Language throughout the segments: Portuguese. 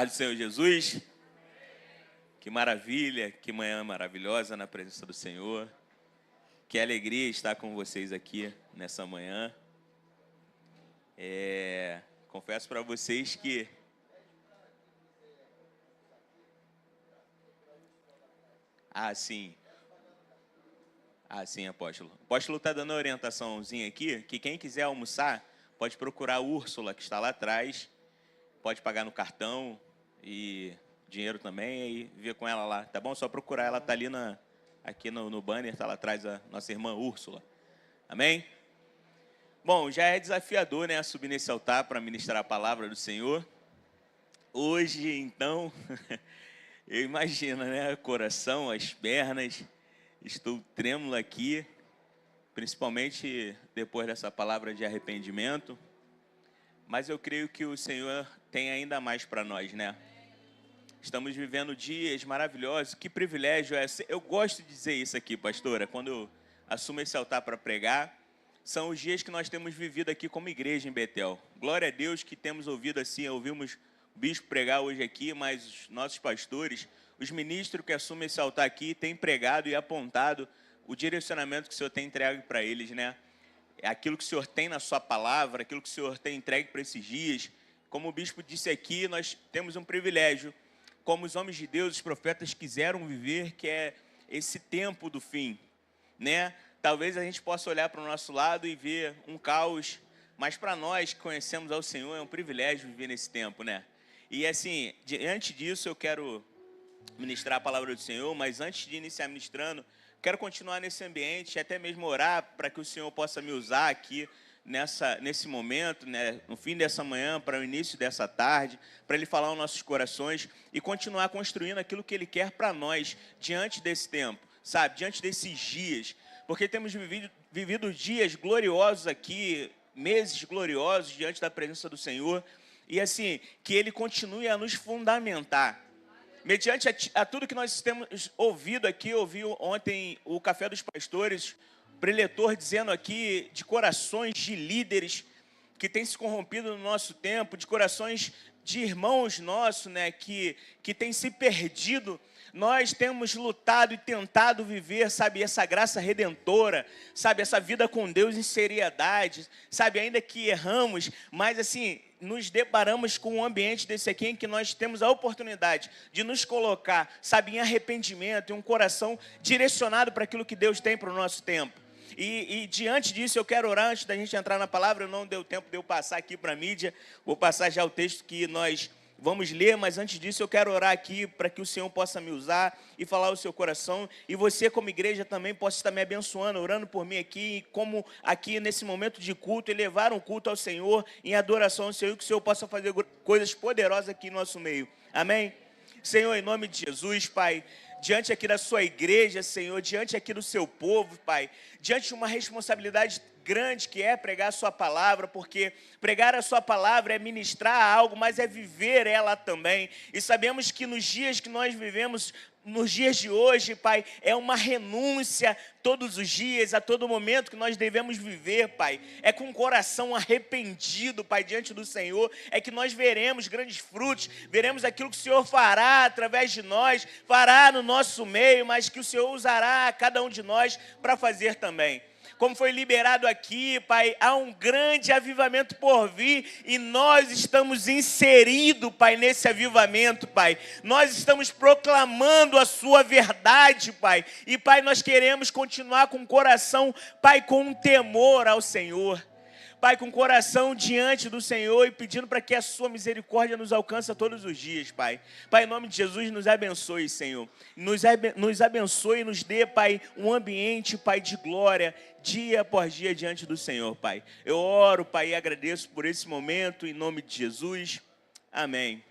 Paz do Senhor Jesus. Que maravilha, que manhã maravilhosa na presença do Senhor. Que alegria estar com vocês aqui nessa manhã. Confesso para vocês que sim, apóstolo. O apóstolo está dando uma orientaçãozinha aqui, que quem quiser almoçar, pode procurar a Úrsula, que está lá atrás. Pode pagar no cartão e dinheiro também, e ver com ela lá, tá bom? Só procurar, ela está ali aqui no banner, está lá atrás a nossa irmã Úrsula. Amém? Bom, já é desafiador, né, subir nesse altar para ministrar a palavra do Senhor. Hoje, então, eu imagino, né, o coração, as pernas, estou trêmulo aqui, principalmente depois dessa palavra de arrependimento. Mas eu creio que o Senhor tem ainda mais para nós, né? Estamos vivendo dias maravilhosos. Que privilégio é esse? Eu gosto de dizer isso aqui, pastora, quando eu assumo esse altar para pregar. São os dias que nós temos vivido aqui como igreja em Betel. Glória a Deus que temos ouvido assim, ouvimos o bispo pregar hoje aqui, mas os nossos pastores, os ministros que assumem esse altar aqui, têm pregado e apontado o direcionamento que o Senhor tem entregue para eles, né? Aquilo que o Senhor tem na sua palavra, aquilo que o Senhor tem entregue para esses dias. Como o bispo disse aqui, nós temos um privilégio, como os homens de Deus, os profetas quiseram viver, que é esse tempo do fim, né? Talvez a gente possa olhar para o nosso lado e ver um caos, mas para nós que conhecemos ao Senhor, é um privilégio viver nesse tempo, né? E assim, diante disso eu quero ministrar a palavra do Senhor, mas antes de iniciar ministrando, quero continuar nesse ambiente, até mesmo orar para que o Senhor possa me usar aqui nesse momento, né, no fim dessa manhã, para o início dessa tarde, para Ele falar aos nossos corações e continuar construindo aquilo que Ele quer para nós diante desse tempo, sabe? Diante desses dias, porque temos vivido dias gloriosos aqui, meses gloriosos diante da presença do Senhor, e assim, que Ele continue a nos fundamentar. Mediante a tudo que nós temos ouvido aqui, ouvi ontem o Café dos Pastores, o preletor dizendo aqui de corações de líderes que têm se corrompido no nosso tempo, de corações de irmãos nossos, né, que têm se perdido. Nós temos lutado e tentado viver, sabe, essa graça redentora, sabe, essa vida com Deus em seriedade, sabe, ainda que erramos, mas assim, nos deparamos com um ambiente desse aqui em que nós temos a oportunidade de nos colocar, sabe, em arrependimento, em um coração direcionado para aquilo que Deus tem para o nosso tempo. E diante disso eu quero orar, antes da gente entrar na palavra, não deu tempo de eu passar aqui para a mídia, vou passar já o texto que nós vamos ler, mas antes disso eu quero orar aqui para que o Senhor possa me usar e falar o seu coração. E você como igreja também possa estar me abençoando, orando por mim aqui, como aqui nesse momento de culto, e levar um culto ao Senhor, em adoração ao Senhor, que o Senhor possa fazer coisas poderosas aqui no nosso meio. Amém? Senhor, em nome de Jesus, Pai, diante aqui da sua igreja, Senhor, diante aqui do seu povo, Pai, diante de uma responsabilidade grande que é pregar a sua palavra, porque pregar a sua palavra é ministrar algo, mas é viver ela também. E sabemos que nos dias que nós vivemos, nos dias de hoje, Pai, é uma renúncia todos os dias, a todo momento que nós devemos viver, Pai. É com o coração arrependido, Pai, diante do Senhor, é que nós veremos grandes frutos, veremos aquilo que o Senhor fará através de nós, fará no nosso meio, mas que o Senhor usará cada um de nós para fazer também. Como foi liberado aqui, Pai, há um grande avivamento por vir e nós estamos inseridos, Pai, nesse avivamento, Pai. Nós estamos proclamando a sua verdade, Pai. E, Pai, nós queremos continuar com o coração, Pai, com um temor ao Senhor. Pai, com o coração diante do Senhor e pedindo para que a sua misericórdia nos alcance todos os dias, Pai. Pai, em nome de Jesus, nos abençoe, Senhor. Nos abençoe e nos dê, Pai, um ambiente, Pai, de glória, dia após dia diante do Senhor, Pai. Eu oro, Pai, e agradeço por esse momento, em nome de Jesus. Amém.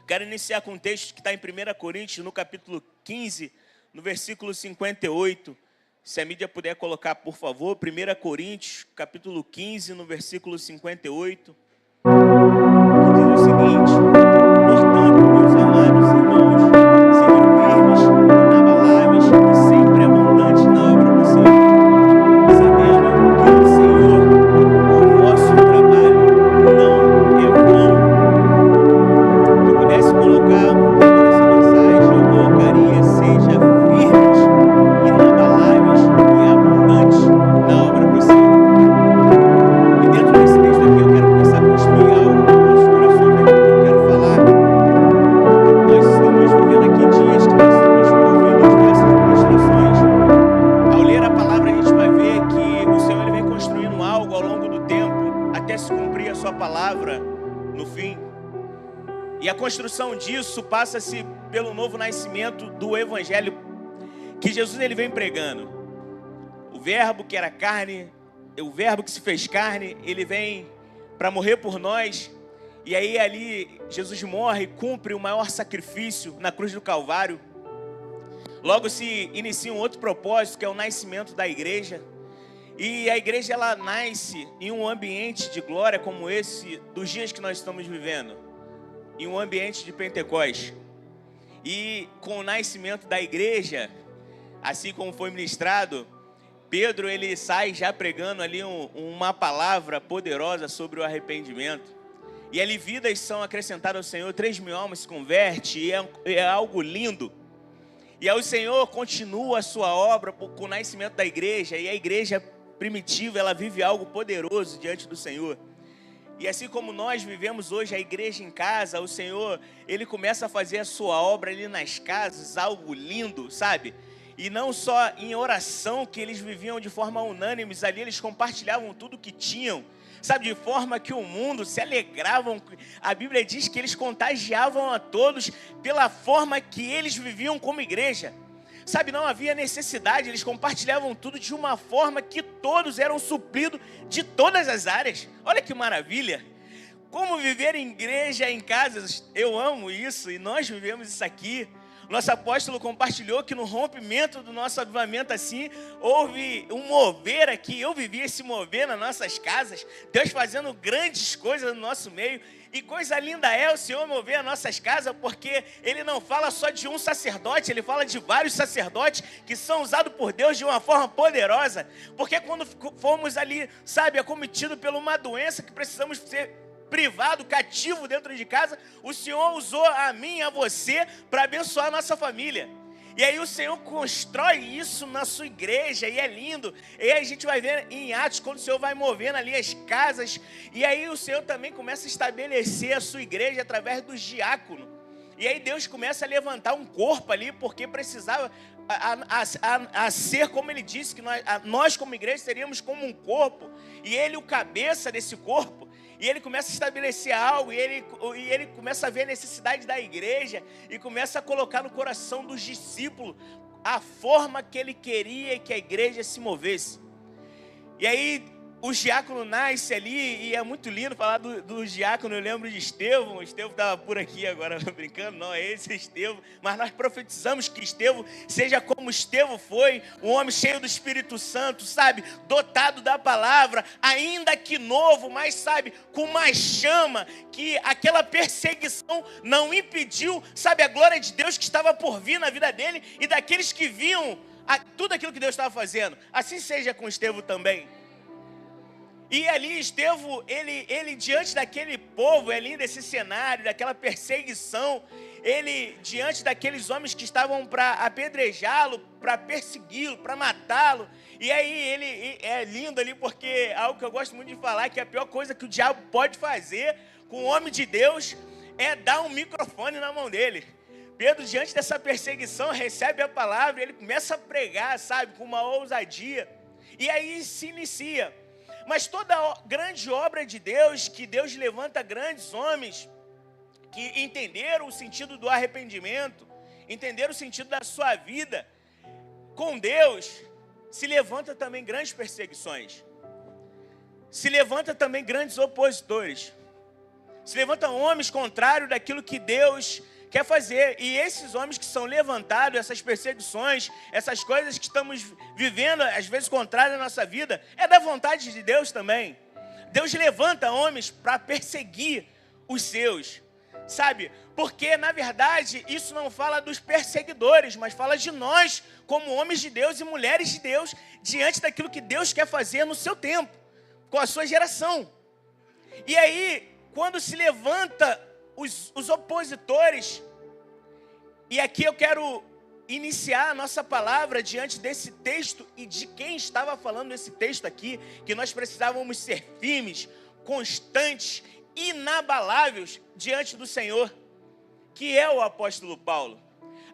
Quero iniciar com um texto que está em 1 Coríntios, no capítulo 15, no versículo 58. Se a mídia puder colocar, por favor, 1 Coríntios, capítulo 15, no versículo 58, que diz o seguinte: portanto, meus amados irmãos, sejam firmes, inabaláveis e sempre abundantes na obra do Senhor, sabendo que o Senhor, o vosso trabalho não é vão. Que pudesse E a construção disso passa-se pelo novo nascimento do Evangelho que Jesus ele vem pregando. O verbo que era carne, o verbo que se fez carne, ele vem para morrer por nós. E aí ali Jesus morre e cumpre o maior sacrifício na cruz do Calvário. Logo se inicia um outro propósito, que é o nascimento da igreja. E a igreja ela nasce em um ambiente de glória como esse dos dias que nós estamos vivendo. Em um ambiente de Pentecostes. E com o nascimento da igreja, assim como foi ministrado, Pedro ele sai já pregando ali uma palavra poderosa sobre o arrependimento. E ali vidas são acrescentadas ao Senhor, 3.000 almas se convertem, e é algo lindo. E aí o Senhor continua a sua obra com o nascimento da igreja, e a igreja primitiva, ela vive algo poderoso diante do Senhor. E assim como nós vivemos hoje a igreja em casa, o Senhor, Ele começa a fazer a sua obra ali nas casas, algo lindo, sabe? E não só em oração, que eles viviam de forma unânime, ali eles compartilhavam tudo que tinham, sabe? De forma que o mundo se alegravam. A Bíblia diz que eles contagiavam a todos pela forma que eles viviam como igreja. Sabe, não havia necessidade, eles compartilhavam tudo de uma forma que todos eram supridos de todas as áreas. Olha que maravilha! Como viver em igreja, em casas, eu amo isso e nós vivemos isso aqui. Nosso apóstolo compartilhou que no rompimento do nosso avivamento assim, houve um mover aqui, eu vivi esse mover nas nossas casas, Deus fazendo grandes coisas no nosso meio. E coisa linda é o Senhor mover as nossas casas, porque Ele não fala só de um sacerdote, Ele fala de vários sacerdotes que são usados por Deus de uma forma poderosa. Porque quando fomos ali, sabe, acometidos por uma doença que precisamos ser privado, cativo dentro de casa, o Senhor usou a mim e a você para abençoar a nossa família. E aí o Senhor constrói isso na sua igreja, e é lindo. E aí a gente vai ver em Atos, quando o Senhor vai movendo ali as casas, e aí o Senhor também começa a estabelecer a sua igreja através dos diáconos. E aí Deus começa a levantar um corpo ali, porque precisava a ser como Ele disse, que nós como igreja seríamos como um corpo, e Ele o cabeça desse corpo. E ele começa a estabelecer algo, e ele começa a ver a necessidade da igreja, e começa a colocar no coração dos discípulos a forma que ele queria que a igreja se movesse. E aí os diáconos nascem ali, e é muito lindo falar dos diáconos. Eu lembro de Estevão. Estevão estava por aqui agora brincando, não é esse Estevão, mas nós profetizamos que Estevão seja como Estevão foi, um homem cheio do Espírito Santo, sabe, dotado da palavra, ainda que novo, mas sabe, com mais chama, que aquela perseguição não impediu, sabe, a glória de Deus que estava por vir na vida dele e daqueles que viam tudo aquilo que Deus estava fazendo. Assim seja com Estevão também. E ali Estevão, ele diante daquele povo, ali desse cenário, daquela perseguição, ele diante daqueles homens que estavam para apedrejá-lo, para persegui-lo, para matá-lo. E aí ele é lindo ali, porque algo que eu gosto muito de falar, que a pior coisa que o diabo pode fazer com o homem de Deus é dar um microfone na mão dele. Pedro, diante dessa perseguição, recebe a palavra, ele começa a pregar, sabe, com uma ousadia. E aí se inicia. Mas toda grande obra de Deus, que Deus levanta grandes homens que entenderam o sentido do arrependimento, entenderam o sentido da sua vida com Deus, se levanta também grandes perseguições, se levanta também grandes opositores, se levantam homens contrários daquilo que Deus quer fazer. E esses homens que são levantados, essas perseguições, essas coisas que estamos vivendo, às vezes contrárias à nossa vida, é da vontade de Deus também. Deus levanta homens para perseguir os seus, sabe? Porque, na verdade, isso não fala dos perseguidores, mas fala de nós, como homens de Deus e mulheres de Deus, diante daquilo que Deus quer fazer no seu tempo, com a sua geração. E aí, quando se levanta os opositores, e aqui eu quero iniciar a nossa palavra diante desse texto e de quem estava falando esse texto aqui, que nós precisávamos ser firmes, constantes, inabaláveis diante do Senhor, que é o apóstolo Paulo.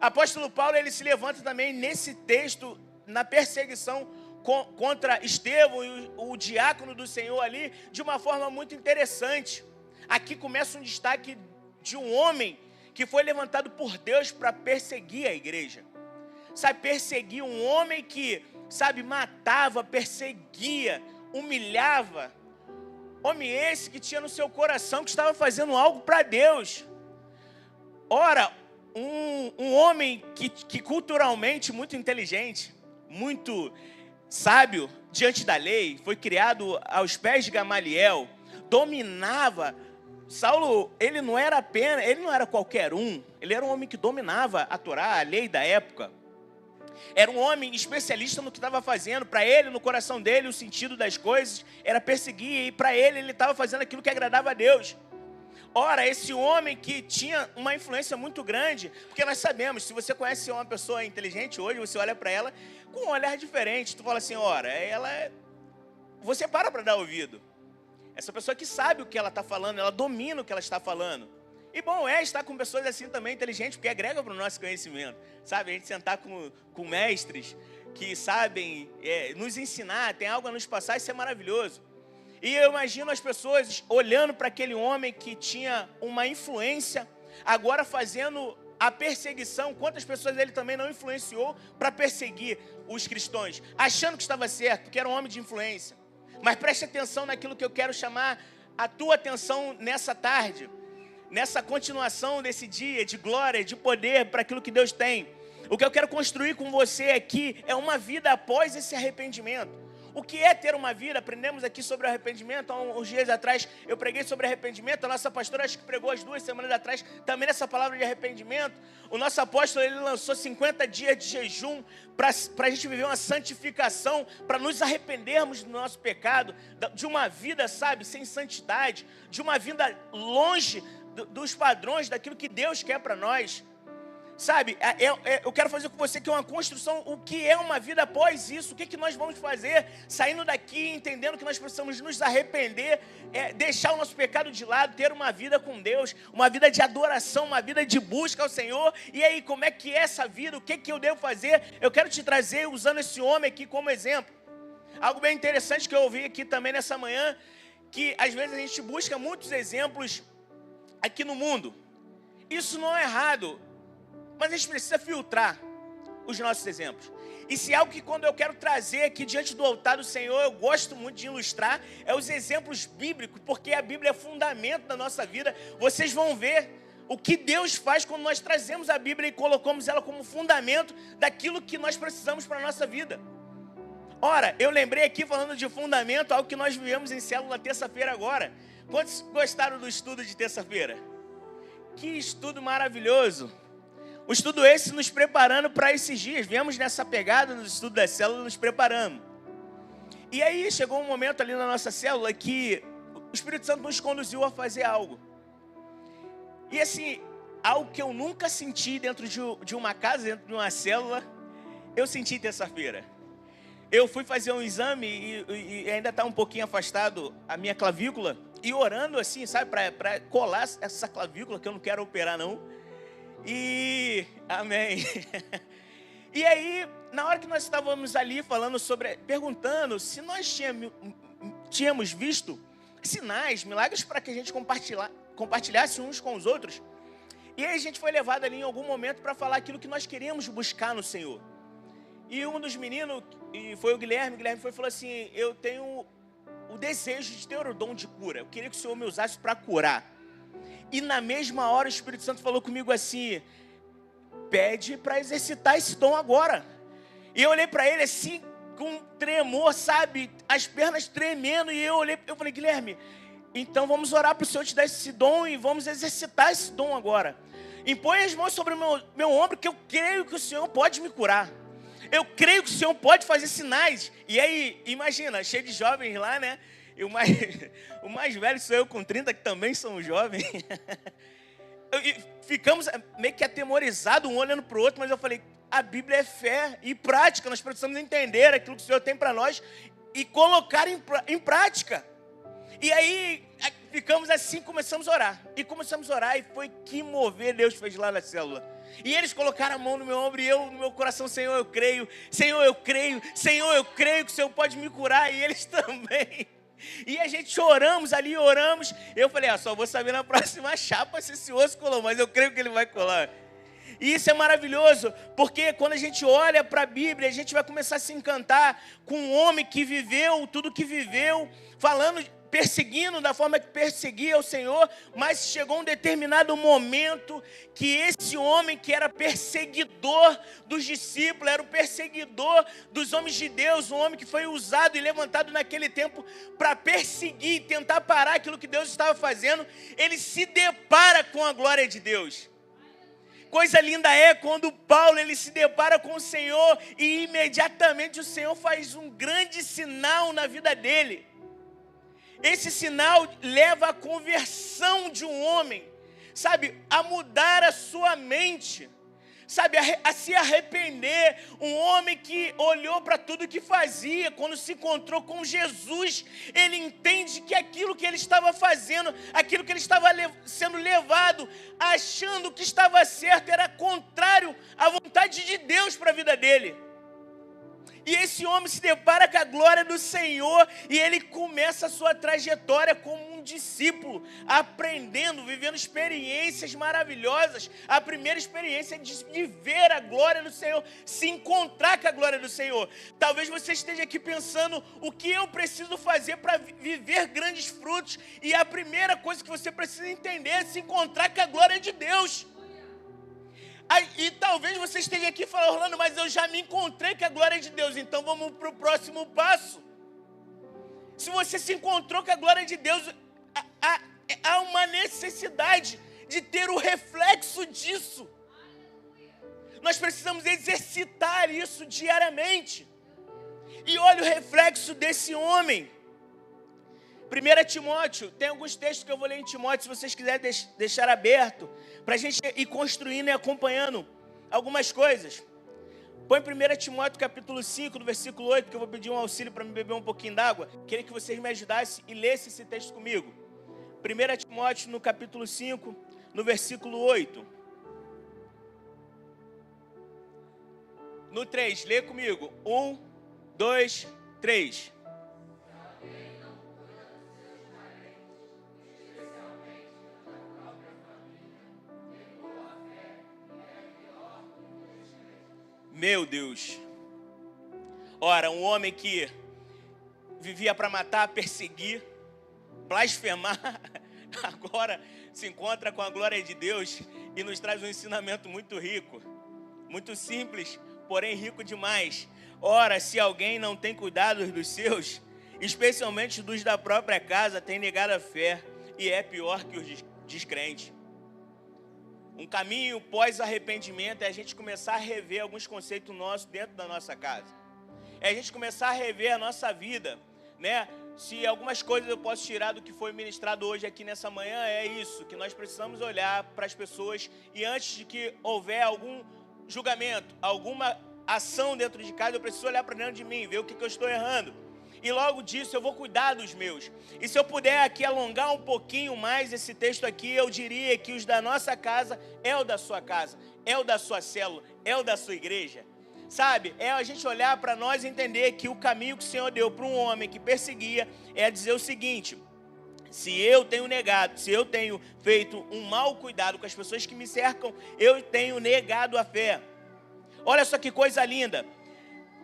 Apóstolo Paulo, ele se levanta também nesse texto, na perseguição contra Estevão e o diácono do Senhor ali, de uma forma muito interessante. Aqui começa um destaque de um homem que foi levantado por Deus para perseguir a igreja. Sabe, perseguir um homem que, sabe, matava, perseguia, humilhava. Homem esse que tinha no seu coração que estava fazendo algo para Deus. Ora, um homem que culturalmente muito inteligente, muito sábio diante da lei, foi criado aos pés de Gamaliel, dominava. Saulo, ele não era qualquer um, ele era um homem que dominava a Torá, a lei da época. Era um homem especialista no que estava fazendo. Para ele, no coração dele, o sentido das coisas era perseguir, e para ele estava fazendo aquilo que agradava a Deus. Ora, esse homem que tinha uma influência muito grande, porque nós sabemos, se você conhece uma pessoa inteligente hoje, você olha para ela com um olhar diferente, tu fala assim, você para dar ouvido. Essa pessoa que sabe o que ela está falando, ela domina o que ela está falando. E bom é estar com pessoas assim também inteligentes, porque agrega para o nosso conhecimento. Sabe, a gente sentar com mestres que sabem nos ensinar, tem algo a nos passar, isso é maravilhoso. E eu imagino as pessoas olhando para aquele homem que tinha uma influência, agora fazendo a perseguição. Quantas pessoas ele também não influenciou para perseguir os cristãos, achando que estava certo, porque era um homem de influência. Mas preste atenção naquilo que eu quero chamar a tua atenção nessa tarde, nessa continuação desse dia de glória, de poder para aquilo que Deus tem. O que eu quero construir com você aqui é uma vida após esse arrependimento. O que é ter uma vida? Aprendemos aqui sobre o arrependimento. Há uns dias atrás eu preguei sobre arrependimento. A nossa pastora, acho que pregou as 2 semanas atrás, também nessa palavra de arrependimento. O nosso apóstolo, ele lançou 50 dias de jejum para a gente viver uma santificação, para nos arrependermos do nosso pecado, de uma vida, sabe, sem santidade, de uma vida longe dos padrões daquilo que Deus quer para nós. Sabe, eu quero fazer com você que é uma construção, o que é uma vida após isso, o que nós vamos fazer, saindo daqui, entendendo que nós precisamos nos arrepender, deixar o nosso pecado de lado, ter uma vida com Deus, uma vida de adoração, uma vida de busca ao Senhor. E aí, como é que é essa vida, o que eu devo fazer? Eu quero te trazer, usando esse homem aqui como exemplo, algo bem interessante que eu ouvi aqui também nessa manhã, que às vezes a gente busca muitos exemplos aqui no mundo. Isso não é errado, mas a gente precisa filtrar os nossos exemplos. E se é algo que quando eu quero trazer aqui diante do altar do Senhor, eu gosto muito de ilustrar, é os exemplos bíblicos, porque a Bíblia é fundamento da nossa vida. Vocês vão ver o que Deus faz quando nós trazemos a Bíblia e colocamos ela como fundamento daquilo que nós precisamos para a nossa vida. Ora, eu lembrei aqui, falando de fundamento, algo que nós vivemos em célula terça-feira agora. Quantos gostaram do estudo de terça-feira? Que estudo maravilhoso! O estudo esse nos preparando para esses dias. Viemos nessa pegada no estudo da célula, nos preparando. E aí chegou um momento ali na nossa célula que o Espírito Santo nos conduziu a fazer algo. E assim, algo que eu nunca senti dentro de uma casa, dentro de uma célula, eu senti terça-feira. Eu fui fazer um exame e ainda está um pouquinho afastado a minha clavícula. E orando assim, sabe, para colar essa clavícula, que eu não quero operar não. E, amém. E aí, na hora que nós estávamos ali falando perguntando se nós tínhamos visto sinais, milagres para que a gente compartilhasse uns com os outros. E aí a gente foi levado ali em algum momento para falar aquilo que nós queríamos buscar no Senhor. E um dos meninos, e foi o Guilherme falou assim, eu tenho o desejo de ter o dom de cura. Eu queria que o Senhor me usasse para curar. E na mesma hora o Espírito Santo falou comigo assim, pede para exercitar esse dom agora. E eu olhei para ele assim, com um tremor, sabe, as pernas tremendo, e eu falei, Guilherme, então vamos orar para o Senhor te dar esse dom e vamos exercitar esse dom agora. Impõe as mãos sobre o meu ombro, que eu creio que o Senhor pode me curar. Eu creio que o Senhor pode fazer sinais. E aí, imagina, cheio de jovens lá, né? E o mais velho sou eu com 30, que também sou um jovem. Ficamos meio que atemorizados, um olhando para o outro, mas eu falei, a Bíblia é fé e prática, nós precisamos entender aquilo que o Senhor tem para nós e colocar em prática. E aí, ficamos assim, começamos a orar. E foi que mover Deus fez lá na célula. E eles colocaram a mão no meu ombro e eu no meu coração, Senhor, eu creio. Senhor, eu creio. Senhor, eu creio que o Senhor pode me curar. E eles também. E a gente oramos ali, oramos. Eu falei, só vou saber na próxima chapa se esse osso colou, mas eu creio que ele vai colar. E isso é maravilhoso, porque quando a gente olha para a Bíblia, a gente vai começar a se encantar com um homem que viveu tudo que viveu, perseguindo da forma que perseguia o Senhor, mas chegou um determinado momento que esse homem que era perseguidor dos discípulos, era o perseguidor dos homens de Deus, um homem que foi usado e levantado naquele tempo para perseguir, tentar parar aquilo que Deus estava fazendo, ele se depara com a glória de Deus. Coisa linda é quando Paulo ele se depara com o Senhor e imediatamente o Senhor faz um grande sinal na vida dele. Esse sinal leva à conversão de um homem, sabe, a mudar a sua mente, sabe, a se arrepender. Um homem que olhou para tudo que fazia, quando se encontrou com Jesus, ele entende que aquilo que ele estava fazendo, aquilo que ele estava sendo levado, achando que estava certo, era contrário à vontade de Deus para a vida dele. E esse homem se depara com a glória do Senhor e ele começa a sua trajetória como um discípulo, aprendendo, vivendo experiências maravilhosas. A primeira experiência é de ver a glória do Senhor, se encontrar com a glória do Senhor. Talvez você esteja aqui pensando o que eu preciso fazer para viver grandes frutos. E a primeira coisa que você precisa entender é se encontrar com a glória de Deus. E talvez você esteja aqui falando, Orlando, mas eu já me encontrei com a glória de Deus, então vamos para o próximo passo. Se você se encontrou com a glória de Deus, há uma necessidade de ter o reflexo disso. Nós precisamos exercitar isso diariamente. E olha o reflexo desse homem. 1 Timóteo, tem alguns textos que eu vou ler em Timóteo, se vocês quiserem deixar aberto, para a gente ir construindo e acompanhando algumas coisas. Põe 1 Timóteo capítulo 5, do versículo 8, que eu vou pedir um auxílio para me beber um pouquinho d'água. Queria que vocês me ajudassem e lessem esse texto comigo. 1 Timóteo no capítulo 5, no versículo 8. No 3, lê comigo. 1, 2, 3. Meu Deus. Ora, um homem que vivia para matar, perseguir, blasfemar, agora se encontra com a glória de Deus e nos traz um ensinamento muito rico, muito simples, porém rico demais. Ora, se alguém não tem cuidado dos seus, especialmente dos da própria casa, tem negado a fé e é pior que os descrentes. Um caminho pós-arrependimento é a gente começar a rever alguns conceitos nossos dentro da nossa casa. É a gente começar a rever a nossa vida, né? Se algumas coisas eu posso tirar do que foi ministrado hoje aqui nessa manhã, é isso, que nós precisamos olhar para as pessoas e antes de que houver algum julgamento, alguma ação dentro de casa, eu preciso olhar para dentro de mim, ver o que eu estou errando. E logo disso eu vou cuidar dos meus. E se eu puder aqui alongar um pouquinho mais esse texto aqui, eu diria que os da nossa casa é o da sua casa, é o da sua célula, é o da sua igreja. Sabe, é a gente olhar para nós e entender que o caminho que o Senhor deu para um homem que perseguia é dizer o seguinte: se eu tenho negado, se eu tenho feito um mau cuidado com as pessoas que me cercam, eu tenho negado a fé. Olha só que coisa linda.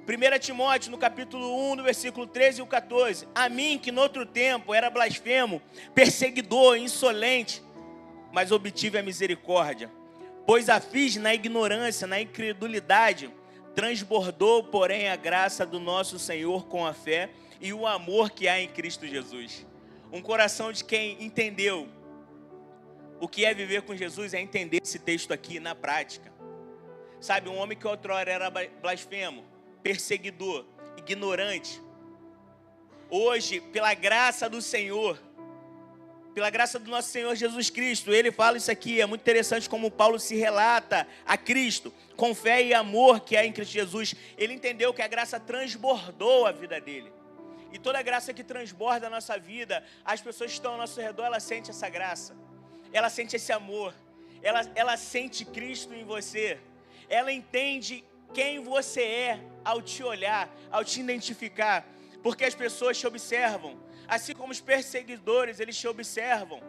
1 Timóteo, no capítulo 1, no versículo 13 e 14. A mim, que no outro tempo era blasfemo, perseguidor, insolente, mas obtive a misericórdia, pois a fiz na ignorância, na incredulidade, transbordou, porém, a graça do nosso Senhor com a fé e o amor que há em Cristo Jesus. Um coração de quem entendeu o que é viver com Jesus é entender esse texto aqui na prática. Sabe, um homem que outrora era blasfemo, perseguidor, ignorante, hoje, pela graça do Senhor, pela graça do nosso Senhor Jesus Cristo, ele fala isso aqui, é muito interessante como Paulo se relata a Cristo, com fé e amor que há em Cristo Jesus. Ele entendeu que a graça transbordou a vida dele, e toda a graça que transborda a nossa vida, as pessoas que estão ao nosso redor, elas sentem essa graça, ela sente esse amor, ela sente Cristo em você, ela entende quem você é ao te olhar, ao te identificar. porque as pessoas te observam, assim como os perseguidores, eles te observam.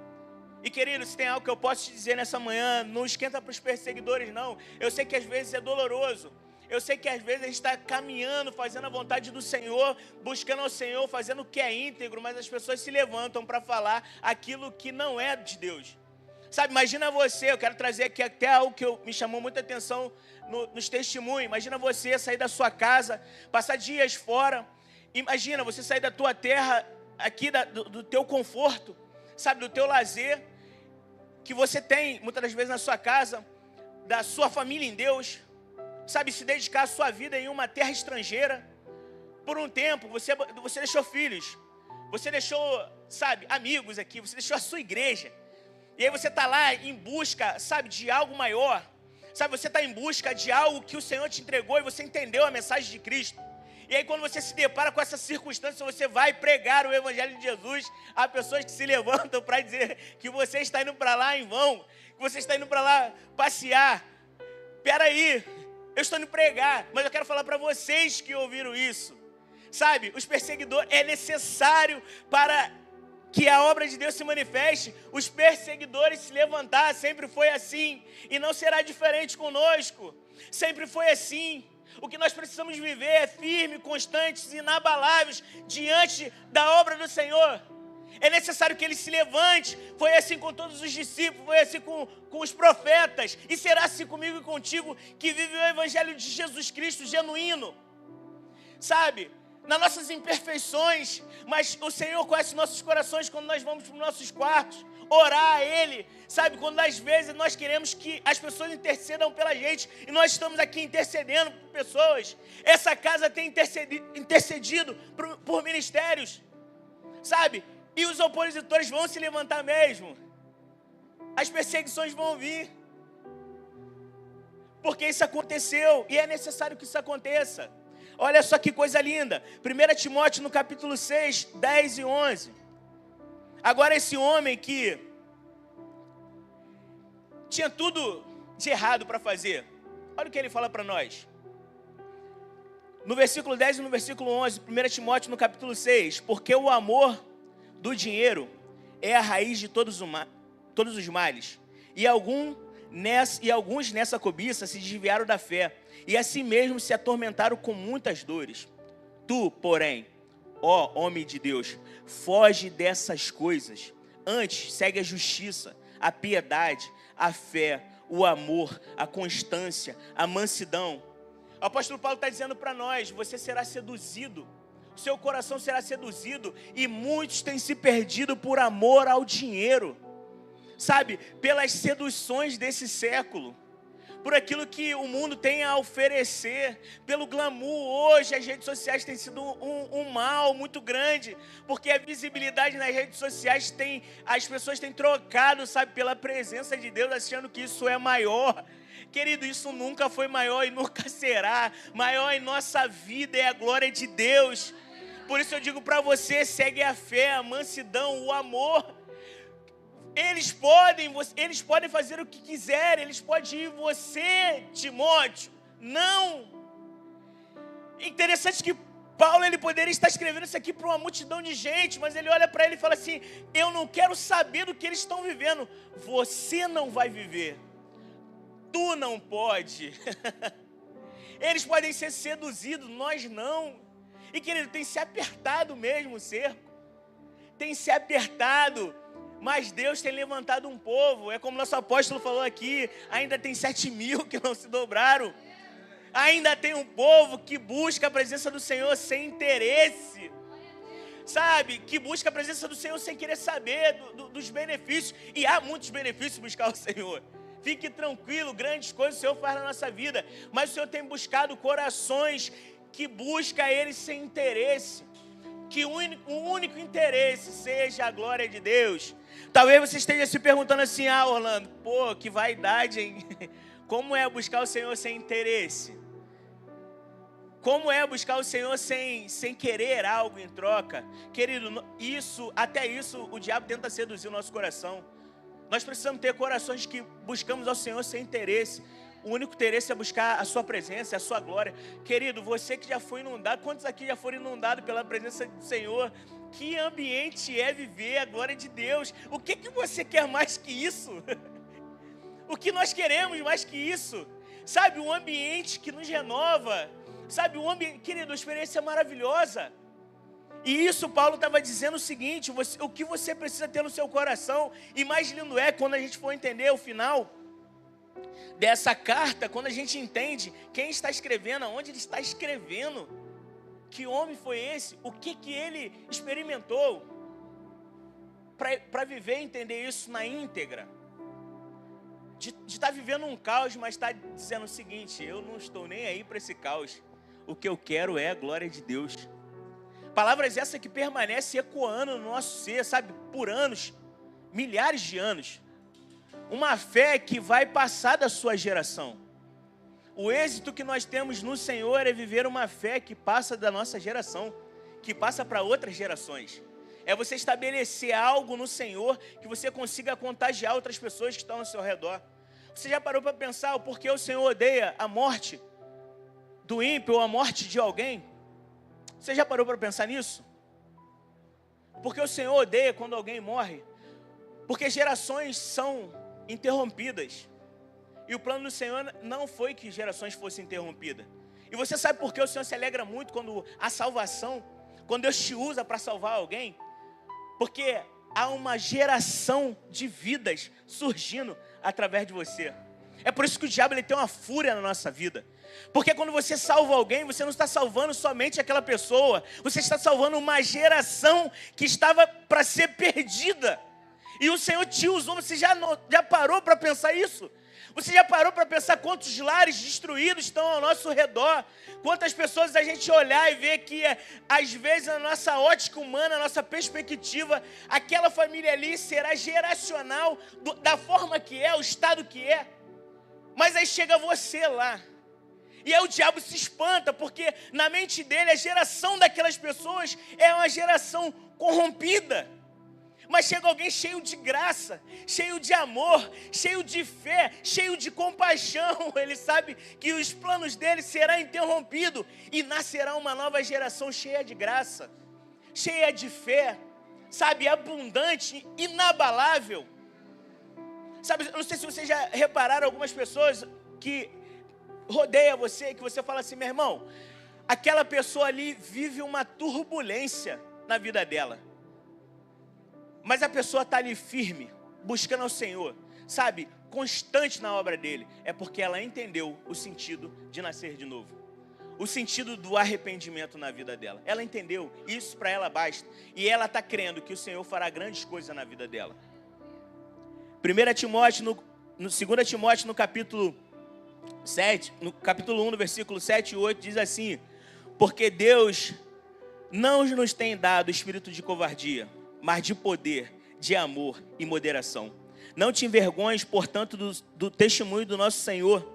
E querido, se tem algo que eu posso te dizer nessa manhã, não esquenta para os perseguidores não. Eu sei que às vezes é doloroso, eu sei que às vezes a gente está caminhando, fazendo a vontade do Senhor, buscando ao Senhor, fazendo o que é íntegro, mas as pessoas se levantam para falar aquilo que não é de Deus. Sabe, imagina você, eu quero trazer aqui até algo que me chamou muita atenção nos testemunhos. Imagina você sair da sua casa, passar dias fora. Imagina você sair da tua terra, aqui do teu conforto, sabe, do teu lazer, que você tem muitas das vezes na sua casa, da sua família em Deus, sabe, se dedicar a sua vida em uma terra estrangeira. Por um tempo, você deixou filhos, você deixou, sabe, amigos aqui, você deixou a sua igreja. E aí você está lá em busca, sabe, de algo maior. Sabe, você está em busca de algo que o Senhor te entregou e você entendeu a mensagem de Cristo. E aí quando você se depara com essa circunstância, você vai pregar o Evangelho de Jesus a pessoas que se levantam para dizer que você está indo para lá em vão, que você está indo para lá passear. Peraí, eu estou indo pregar, mas eu quero falar para vocês que ouviram isso. Sabe, os perseguidores, é necessário para que a obra de Deus se manifeste, os perseguidores se levantar, sempre foi assim, e não será diferente conosco, sempre foi assim. O que nós precisamos viver é firme, constantes, inabaláveis, diante da obra do Senhor. É necessário que Ele se levante, foi assim com todos os discípulos, foi assim com os profetas, e será assim comigo e contigo, que vive o Evangelho de Jesus Cristo genuíno, sabe? Nas nossas imperfeições, mas o Senhor conhece nossos corações quando nós vamos para os nossos quartos, orar a Ele, sabe, quando às vezes nós queremos que as pessoas intercedam pela gente, e nós estamos aqui intercedendo por pessoas, essa casa tem intercedido por ministérios, sabe, e os opositores vão se levantar mesmo, as perseguições vão vir, porque isso aconteceu, e é necessário que isso aconteça. Olha só que coisa linda, 1 Timóteo no capítulo 6, 10 e 11. Agora esse homem que tinha tudo de errado para fazer, olha o que ele fala para nós. No versículo 10 e no versículo 11, 1 Timóteo no capítulo 6. Porque o amor do dinheiro é a raiz de todos os males. E alguns nessa cobiça se desviaram da fé, e assim mesmo se atormentaram com muitas dores. Tu, porém, ó homem de Deus, foge dessas coisas. Antes, segue a justiça, a piedade, a fé, o amor, a constância, a mansidão. O apóstolo Paulo está dizendo para nós, você será seduzido, seu coração será seduzido, e muitos têm se perdido por amor ao dinheiro, sabe, pelas seduções desse século, por aquilo que o mundo tem a oferecer, pelo glamour. Hoje as redes sociais têm sido um mal muito grande, porque a visibilidade nas redes sociais as pessoas têm trocado, sabe, pela presença de Deus, achando que isso é maior. Querido, isso nunca foi maior e nunca será. Maior em nossa vida é a glória de Deus. Por isso eu digo para você, segue a fé, a mansidão, o amor. Eles podem fazer o que quiserem, eles podem ir. Você, Timóteo, não. Interessante que Paulo, ele poderia estar escrevendo isso aqui para uma multidão de gente, mas ele olha para ele e fala assim, eu não quero saber do que eles estão vivendo. Você não vai viver. Tu não pode. Eles podem ser seduzidos, nós não. E querido, tem se apertado mesmo o cerco. Tem se apertado. Mas Deus tem levantado um povo, é como nosso apóstolo falou aqui, ainda tem 7.000 que não se dobraram. Ainda tem um povo que busca a presença do Senhor sem interesse. Sabe, que busca a presença do Senhor sem querer saber dos benefícios. E há muitos benefícios buscar o Senhor. Fique tranquilo, grandes coisas o Senhor faz na nossa vida. Mas o Senhor tem buscado corações que buscam Ele sem interesse. Que o único interesse seja a glória de Deus. Talvez você esteja se perguntando assim, Orlando, pô, que vaidade, hein? Como é buscar o Senhor sem interesse? Como é buscar o Senhor sem querer algo em troca? Querido, até isso o diabo tenta seduzir o nosso coração. Nós precisamos ter corações que buscamos ao Senhor sem interesse. o único interesse é buscar a sua presença, a sua glória. Querido, você que já foi inundado, quantos aqui já foram inundados pela presença do Senhor? Que ambiente é viver a glória de Deus? O que você quer mais que isso? O que nós queremos mais que isso? Sabe, um ambiente que nos renova. Sabe, um ambiente, querido, uma experiência maravilhosa. E isso Paulo estava dizendo o seguinte, o que você precisa ter no seu coração. E mais lindo é quando a gente for entender o final dessa carta, quando a gente entende quem está escrevendo, aonde ele está escrevendo, que homem foi esse, o que ele experimentou, para viver e entender isso na íntegra, de estar vivendo um caos, mas estar dizendo o seguinte, eu não estou nem aí para esse caos, o que eu quero é a glória de Deus. Palavras essas que permanecem ecoando no nosso ser, sabe, por anos, milhares de anos. Uma fé que vai passar da sua geração. O êxito que nós temos no Senhor é viver uma fé que passa da nossa geração, que passa para outras gerações. É você estabelecer algo no Senhor que você consiga contagiar outras pessoas que estão ao seu redor. Você já parou para pensar o porquê o Senhor odeia a morte do ímpio ou a morte de alguém? Você já parou para pensar nisso? Porque o Senhor odeia quando alguém morre. Porque gerações são interrompidas. E o plano do Senhor não foi que gerações fossem interrompidas. E você sabe por que o Senhor se alegra muito quando a salvação, quando Deus te usa para salvar alguém? Porque há uma geração de vidas surgindo através de você. É por isso que o diabo ele tem uma fúria na nossa vida. Porque quando você salva alguém, você não está salvando somente aquela pessoa. Você está salvando uma geração que estava para ser perdida. E o Senhor te usou, você já parou para pensar isso? Você já parou para pensar quantos lares destruídos estão ao nosso redor? Quantas pessoas a gente olhar e ver que, às vezes, na nossa ótica humana, na nossa perspectiva, aquela família ali será geracional da forma que é, o estado que é. Mas aí chega você lá. E aí o diabo se espanta, porque na mente dele a geração daquelas pessoas é uma geração corrompida. Mas chega alguém cheio de graça, cheio de amor, cheio de fé, cheio de compaixão. Ele sabe que os planos dele serão interrompidos e nascerá uma nova geração cheia de graça, cheia de fé, sabe, abundante, inabalável. Sabe, eu não sei se vocês já repararam algumas pessoas que rodeiam você, que você fala assim, meu irmão, aquela pessoa ali vive uma turbulência na vida dela. Mas a pessoa está ali firme, buscando ao Senhor, sabe, constante na obra dele. É porque ela entendeu o sentido de nascer de novo. O sentido do arrependimento na vida dela. Ela entendeu, isso para ela basta. E ela está crendo que o Senhor fará grandes coisas na vida dela. 2 Timóteo, no capítulo 7, no capítulo 1, no versículo 7 e 8, diz assim: porque Deus não nos tem dado espírito de covardia, mas de poder, de amor e moderação. Não te envergonhes, portanto, do testemunho do nosso Senhor,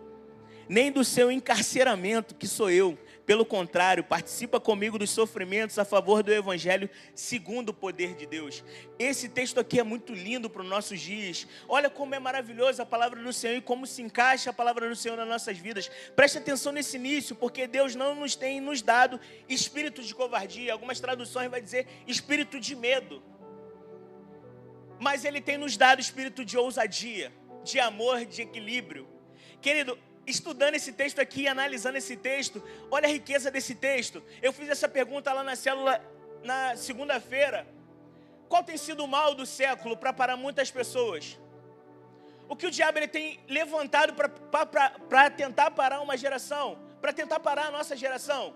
nem do seu encarceramento, que sou eu. Pelo contrário, participa comigo dos sofrimentos a favor do Evangelho, segundo o poder de Deus. Esse texto aqui é muito lindo para os nossos dias. Olha como é maravilhosa a palavra do Senhor e como se encaixa a palavra do Senhor nas nossas vidas. Preste atenção nesse início, porque Deus não tem nos dado espírito de covardia. Algumas traduções vai dizer espírito de medo. Mas Ele tem nos dado espírito de ousadia, de amor, de equilíbrio. Querido, estudando esse texto aqui e analisando esse texto, olha a riqueza desse texto. Eu fiz essa pergunta lá na célula na segunda-feira. Qual tem sido o mal do século para parar muitas pessoas? O que o diabo ele tem levantado para tentar parar uma geração, para tentar parar a nossa geração?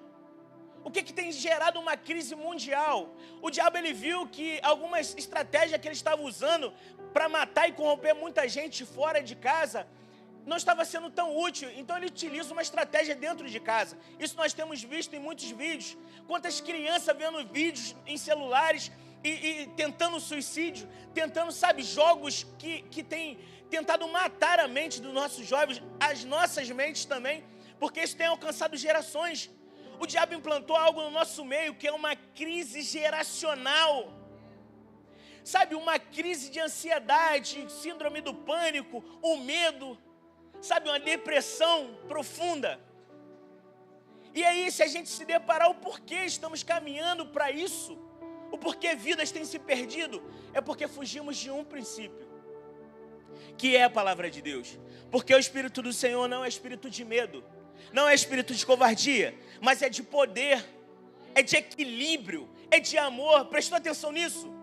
O que tem gerado uma crise mundial? O diabo ele viu que algumas estratégias que ele estava usando para matar e corromper muita gente fora de casa não estava sendo tão útil, então ele utiliza uma estratégia dentro de casa. Isso nós temos visto em muitos vídeos. Quantas crianças vendo vídeos em celulares e tentando suicídio, tentando, sabe, jogos que têm tentado matar a mente dos nossos jovens, as nossas mentes também, porque isso tem alcançado gerações. O diabo implantou algo no nosso meio que é uma crise geracional. Sabe, uma crise de ansiedade, síndrome do pânico, o medo. sabe, uma depressão profunda. E aí, se a gente se deparar o porquê estamos caminhando para isso, o porquê vidas têm se perdido, é porque fugimos de um princípio, que é a palavra de Deus. Porque o Espírito do Senhor não é espírito de medo, não é espírito de covardia, mas é de poder, é de equilíbrio, é de amor. Prestou atenção nisso?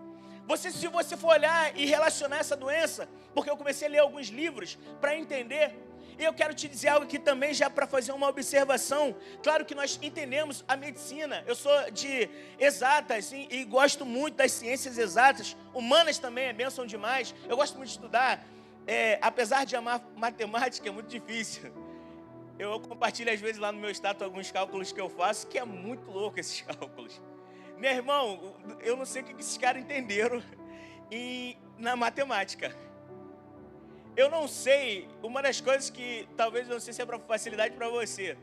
Se você for olhar e relacionar essa doença, porque eu comecei a ler alguns livros para entender, e eu quero te dizer algo aqui também, já para fazer uma observação. Claro que nós entendemos a medicina, eu sou de exatas e gosto muito das ciências exatas, humanas também é bênção demais, eu gosto muito de estudar, apesar de amar matemática, é muito difícil. Eu compartilho às vezes lá no meu status alguns cálculos que eu faço, que é muito louco esses cálculos. Meu irmão, eu não sei o que esses caras entenderam na matemática. Eu não sei, uma das coisas que talvez eu não sei se é para facilidade para você.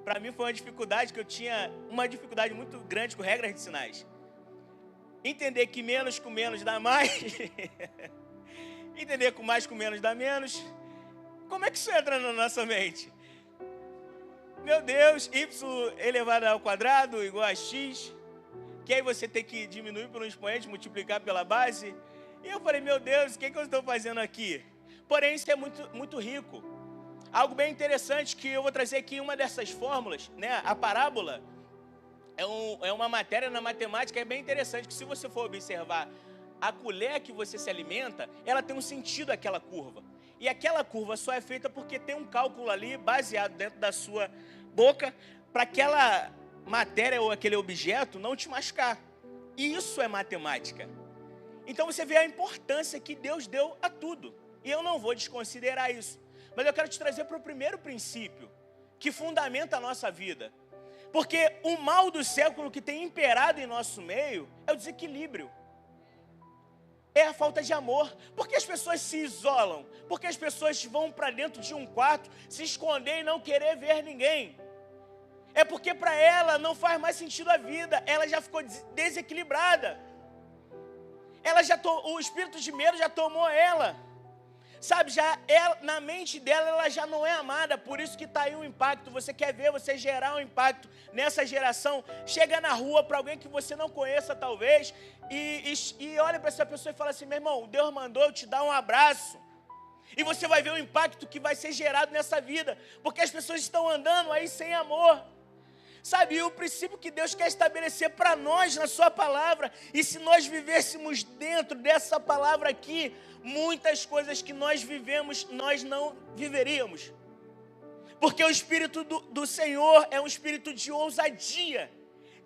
Para mim foi uma dificuldade que eu tinha, uma dificuldade muito grande com regras de sinais. Entender que menos com menos dá mais. Entender que mais com menos dá menos. Como é que isso entra na nossa mente? Meu Deus, y elevado ao quadrado igual a x. Que aí você tem que diminuir pelo expoente, multiplicar pela base. E eu falei, meu Deus, o que eu estou fazendo aqui? Porém, isso é muito rico. Algo bem interessante que eu vou trazer aqui, uma dessas fórmulas, né? A parábola é uma matéria na matemática, é bem interessante, que se você for observar a colher que você se alimenta, ela tem um sentido, aquela curva. E aquela curva só é feita porque tem um cálculo ali, baseado dentro da sua boca, para aquela matéria ou aquele objeto não te machucar. E isso é matemática. Então você vê a importância que Deus deu a tudo. E eu não vou desconsiderar isso. Mas eu quero te trazer para o primeiro princípio, que fundamenta a nossa vida. Porque o mal do século que tem imperado em nosso meio é o desequilíbrio. É a falta de amor. Porque as pessoas se isolam. Porque as pessoas vão para dentro de um quarto, se esconder e não querer ver ninguém. É porque para ela não faz mais sentido a vida. Ela já ficou desequilibrada. O espírito de medo já tomou ela. Sabe, na mente dela, ela já não é amada. Por isso que está aí um impacto. Você quer ver você gerar um impacto nessa geração. Chega na rua para alguém que você não conheça, talvez, e olha para essa pessoa e fala assim, meu irmão, Deus mandou eu te dar um abraço. E você vai ver o impacto que vai ser gerado nessa vida. Porque as pessoas estão andando aí sem amor. Sabe, e o princípio que Deus quer estabelecer para nós na sua palavra, e se nós vivêssemos dentro dessa palavra aqui, muitas coisas que nós vivemos, nós não viveríamos. Porque o Espírito do Senhor é um espírito de ousadia,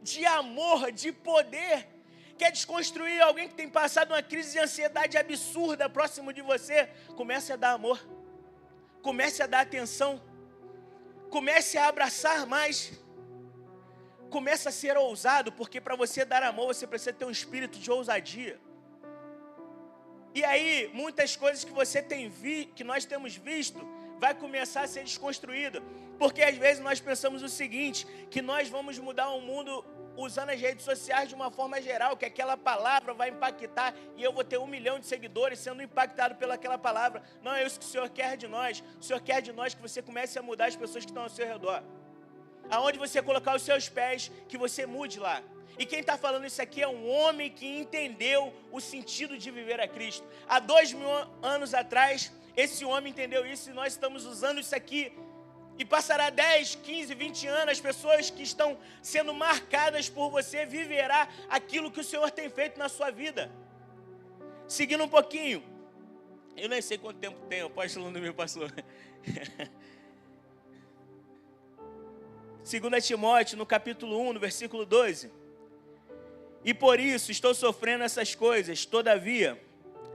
de amor, de poder. Quer desconstruir alguém que tem passado uma crise de ansiedade absurda próximo de você? Comece a dar amor, comece a dar atenção, comece a abraçar mais. Começa a ser ousado, porque para você dar amor, você precisa ter um espírito de ousadia. E aí, muitas coisas que nós temos visto, vai começar a ser desconstruída. Porque às vezes nós pensamos o seguinte, que nós vamos mudar o mundo usando as redes sociais de uma forma geral, que aquela palavra vai impactar e eu vou ter 1 milhão de seguidores sendo impactado pelaquela palavra. Não é isso que o Senhor quer de nós. O Senhor quer de nós que você comece a mudar as pessoas que estão ao seu redor. Aonde você colocar os seus pés, que você mude lá. E quem está falando isso aqui é um homem que entendeu o sentido de viver a Cristo. Há 2000 anos atrás, esse homem entendeu isso e nós estamos usando isso aqui. E passará 10, 15, 20 anos, as pessoas que estão sendo marcadas por você viverá aquilo que o Senhor tem feito na sua vida. Seguindo um pouquinho. Eu nem sei quanto tempo tem, o apóstolo não me passou. 2 Timóteo, no capítulo 1, no versículo 12. E por isso estou sofrendo essas coisas, todavia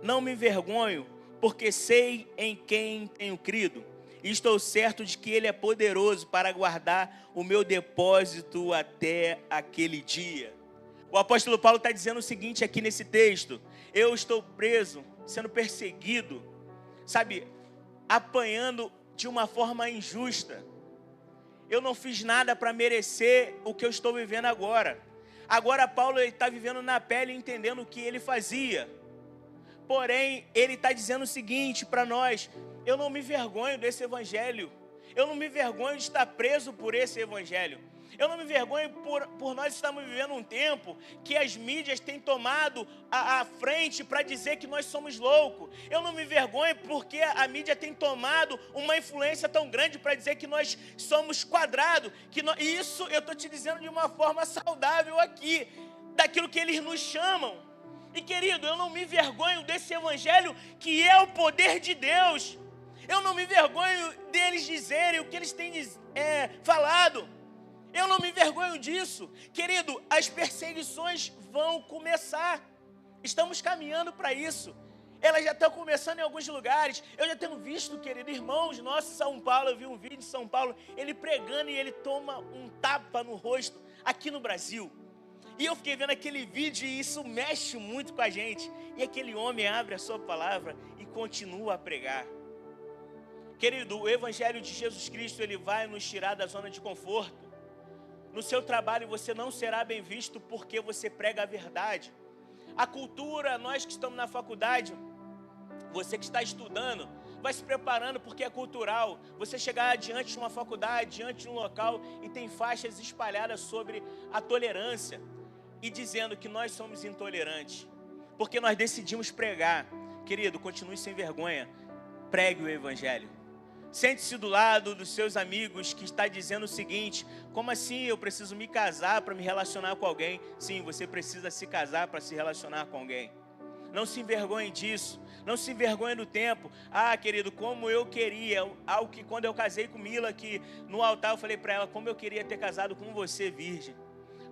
não me envergonho, porque sei em quem tenho crido. E estou certo de que Ele é poderoso para guardar o meu depósito até aquele dia. O apóstolo Paulo está dizendo o seguinte aqui nesse texto. Eu estou preso, sendo perseguido, sabe, apanhando de uma forma injusta. Eu não fiz nada para merecer o que eu estou vivendo agora. Agora Paulo está vivendo na pele, entendendo o que ele fazia. Porém, ele está dizendo o seguinte para nós. Eu não me envergonho desse evangelho. Eu não me envergonho de estar preso por esse evangelho. Eu não me envergonho por nós estarmos vivendo um tempo que as mídias têm tomado a frente para dizer que nós somos loucos. Eu não me envergonho porque a mídia tem tomado uma influência tão grande para dizer que nós somos quadrados. E isso eu estou te dizendo de uma forma saudável aqui, daquilo que eles nos chamam. E querido, eu não me envergonho desse evangelho que é o poder de Deus. Eu não me envergonho deles dizerem o que eles têm falado. Eu não me envergonho disso. Querido, as perseguições vão começar. Estamos caminhando para isso. Elas já estão começando em alguns lugares. Eu já tenho visto, querido, irmãos nossos em São Paulo. Eu vi um vídeo de São Paulo, ele pregando e ele toma um tapa no rosto aqui no Brasil. E eu fiquei vendo aquele vídeo e isso mexe muito com a gente. E aquele homem abre a sua palavra e continua a pregar. Querido, o evangelho de Jesus Cristo, ele vai nos tirar da zona de conforto. No seu trabalho você não será bem visto porque você prega a verdade. A cultura, nós que estamos na faculdade, você que está estudando, vai se preparando porque é cultural. Você chegar diante de uma faculdade, diante de um local e tem faixas espalhadas sobre a tolerância e dizendo que nós somos intolerantes. Porque nós decidimos pregar. Querido, continue sem vergonha. Pregue o evangelho. Sente-se do lado dos seus amigos que está dizendo o seguinte: como assim eu preciso me casar para me relacionar com alguém? Sim, você precisa se casar para se relacionar com alguém. Não se envergonhe disso. Não se envergonhe do tempo. Ah, querido, como eu queria, algo que quando eu casei com Mila, que no altar eu falei para ela, como eu queria ter casado com você, virgem.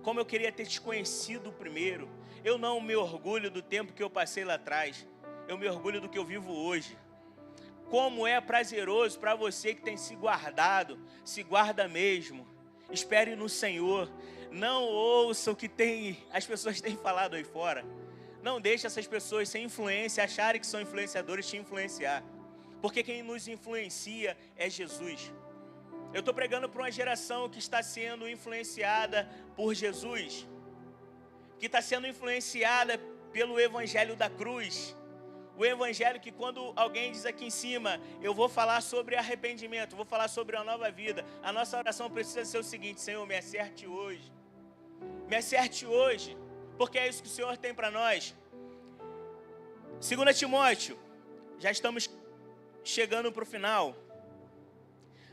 Como eu queria ter te conhecido primeiro. Eu não me orgulho do tempo que eu passei lá atrás. Eu me orgulho do que eu vivo hoje. Como é prazeroso para você que tem se guardado, se guarda mesmo. Espere no Senhor. Não ouça o que as pessoas têm falado aí fora. Não deixe essas pessoas sem influência, acharem que são influenciadores, te influenciar. Porque quem nos influencia é Jesus. Eu estou pregando para uma geração que está sendo influenciada por Jesus. Que está sendo influenciada pelo evangelho da cruz. O evangelho que quando alguém diz aqui em cima, eu vou falar sobre arrependimento, vou falar sobre uma nova vida. A nossa oração precisa ser o seguinte: Senhor, me acerte hoje. Me acerte hoje, porque é isso que o Senhor tem para nós. 2 Timóteo, já estamos chegando para o final.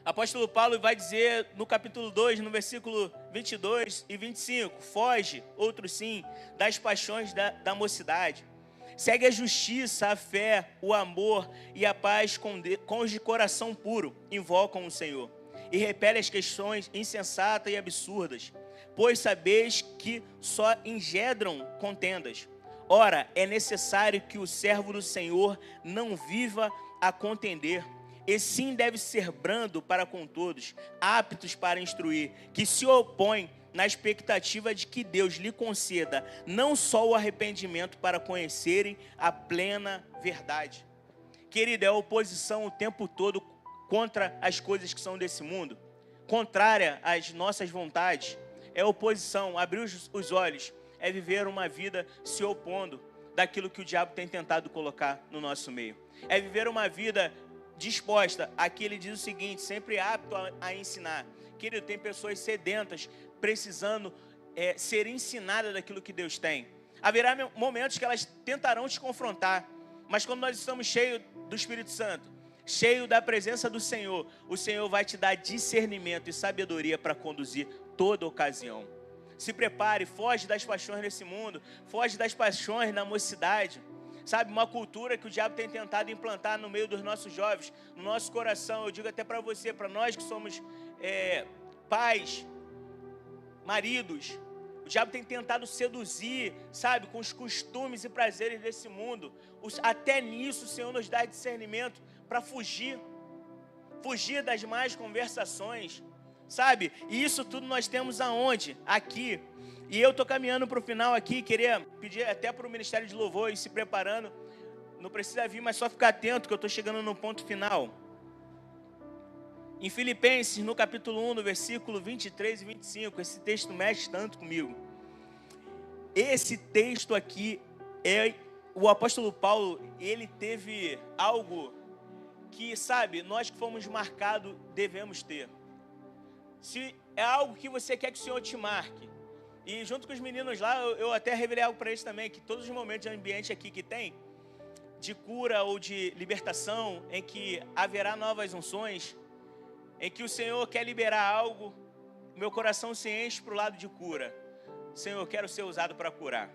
Apóstolo Paulo vai dizer no capítulo 2, no versículo 22 e 25, foge, outro sim, das paixões da mocidade. Segue a justiça, a fé, o amor e a paz com os de coração puro, invocam o Senhor. E repele as questões insensatas e absurdas, pois sabeis que só engendram contendas. Ora, é necessário que o servo do Senhor não viva a contender, e sim deve ser brando para com todos, aptos para instruir, que se opõem na expectativa de que Deus lhe conceda não só o arrependimento para conhecerem a plena verdade. Querido, é oposição o tempo todo contra as coisas que são desse mundo, contrária às nossas vontades. É oposição, abrir os olhos, é viver uma vida se opondo daquilo que o diabo tem tentado colocar no nosso meio. É viver uma vida disposta. Aqui ele diz o seguinte, sempre apto a ensinar. Querido, tem pessoas sedentas, precisando ser ensinadas daquilo que Deus tem. Haverá momentos que elas tentarão te confrontar, mas quando nós estamos cheios do Espírito Santo, cheio da presença do Senhor, o Senhor vai te dar discernimento e sabedoria para conduzir toda ocasião. Se prepare, foge das paixões desse mundo, foge das paixões na mocidade. Sabe, uma cultura que o diabo tem tentado implantar no meio dos nossos jovens, no nosso coração. Eu digo até para você, para nós que somos pais, maridos, o diabo tem tentado seduzir, sabe, com os costumes e prazeres desse mundo. Até nisso o Senhor nos dá discernimento para fugir das más conversações, sabe? E isso tudo nós temos aonde? Aqui. E eu estou caminhando para o final aqui, queria pedir até para o Ministério de Louvor ir se preparando. Não precisa vir, mas só ficar atento que eu estou chegando no ponto final. Em Filipenses, no capítulo 1, no versículo 23 e 25, esse texto mexe tanto comigo. Esse texto aqui, o apóstolo Paulo, ele teve algo que, sabe, nós que fomos marcados devemos ter. Se é algo que você quer que o Senhor te marque, e junto com os meninos lá, eu até revelei algo para eles também, que todos os momentos de ambiente aqui que tem, de cura ou de libertação, em que haverá novas unções, em que o Senhor quer liberar algo, meu coração se enche para o lado de cura. Senhor, eu quero ser usado para curar.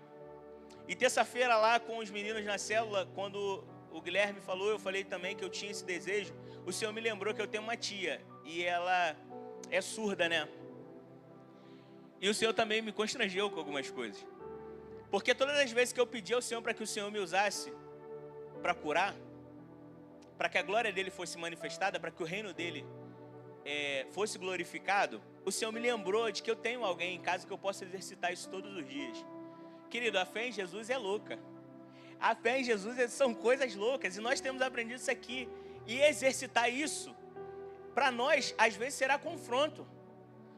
E terça-feira lá com os meninos na célula, quando o Guilherme falou, eu falei também que eu tinha esse desejo, o Senhor me lembrou que eu tenho uma tia, e ela é surda, né? E o Senhor também me constrangeu com algumas coisas. Porque todas as vezes que eu pedi ao Senhor para que o Senhor me usasse para curar, para que a glória dele fosse manifestada, para que o reino dele fosse glorificado, o Senhor me lembrou de que eu tenho alguém em casa que eu possa exercitar isso todos os dias. Querido, a fé em Jesus é louca. A fé em Jesus são coisas loucas, e nós temos aprendido isso aqui. E exercitar isso, para nós, às vezes será confronto.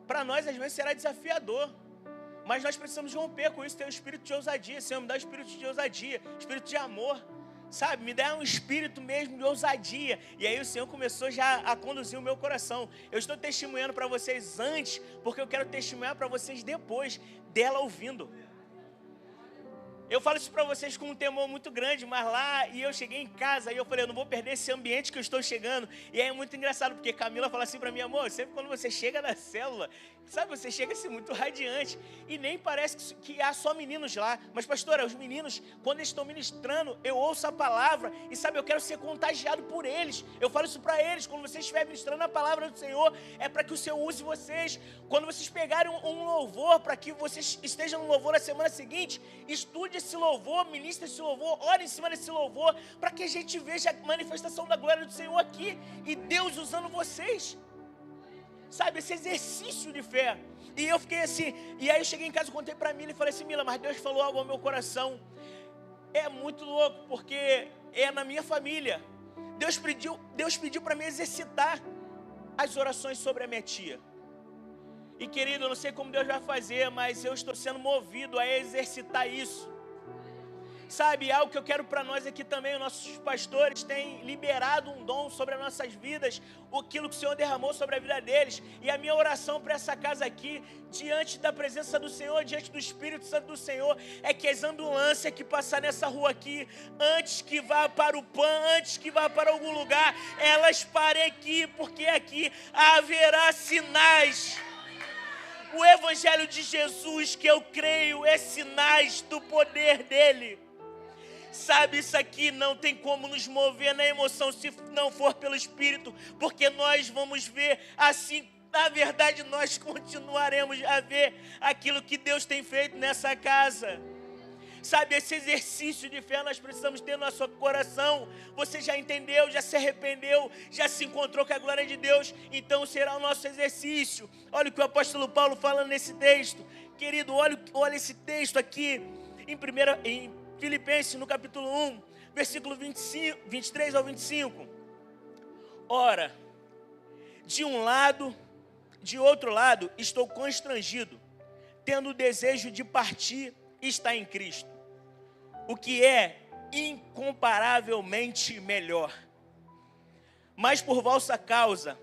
Para nós, às vezes, será desafiador. Mas nós precisamos romper com isso, ter um espírito de ousadia. Senhor, me dá um espírito de ousadia, espírito de amor. Sabe, me dá um espírito mesmo de ousadia. E aí o Senhor começou já a conduzir o meu coração. Eu estou testemunhando para vocês antes, porque eu quero testemunhar para vocês depois dela ouvindo. Eu falo isso para vocês com um temor muito grande, mas lá, e eu cheguei em casa, e eu falei, eu não vou perder esse ambiente que eu estou chegando. E aí é muito engraçado, porque Camila fala assim para mim, amor, sempre quando você chega na célula, sabe, você chega assim muito radiante, e nem parece que há só meninos lá. Mas pastora, os meninos, quando eles estão ministrando, eu ouço a palavra, e sabe, eu quero ser contagiado por eles. Eu falo isso para eles, quando vocês estiverem ministrando a palavra do Senhor, é para que o Senhor use vocês. Quando vocês pegarem um louvor, para que vocês estejam no louvor na semana seguinte, estude esse louvor, ministre esse louvor, ore em cima desse louvor, para que a gente veja a manifestação da glória do Senhor aqui, e Deus usando vocês. Sabe, esse exercício de fé. E eu fiquei assim, e aí eu cheguei em casa, contei para Mila e falei assim, Mila, mas Deus falou algo ao meu coração. É muito louco, porque é na minha família. Deus pediu para mim exercitar as orações sobre a minha tia. E querido, eu não sei como Deus vai fazer, mas eu estou sendo movido a exercitar isso. Sabe, algo que eu quero para nós aqui também, os nossos pastores têm liberado um dom sobre as nossas vidas, aquilo que o Senhor derramou sobre a vida deles. E a minha oração para essa casa aqui, diante da presença do Senhor, diante do Espírito Santo do Senhor, é que as ambulâncias que passar nessa rua aqui, antes que vá para o PAN, antes que vá para algum lugar, elas parem aqui, porque aqui haverá sinais. O Evangelho de Jesus, que eu creio, é sinais do poder dele. Sabe, isso aqui não tem como nos mover na emoção se não for pelo Espírito, porque nós vamos ver assim, na verdade nós continuaremos a ver aquilo que Deus tem feito nessa casa. Sabe, esse exercício de fé nós precisamos ter no nosso coração. Você já entendeu, já se arrependeu, já se encontrou com a glória de Deus, então será o nosso exercício. Olha o que o apóstolo Paulo fala nesse texto. Querido, olha esse texto aqui em Filipenses, no capítulo 1, versículo 23 ao 25. Ora, de outro lado, estou constrangido, tendo o desejo de partir e estar em Cristo, o que é incomparavelmente melhor. Mas por vossa causa,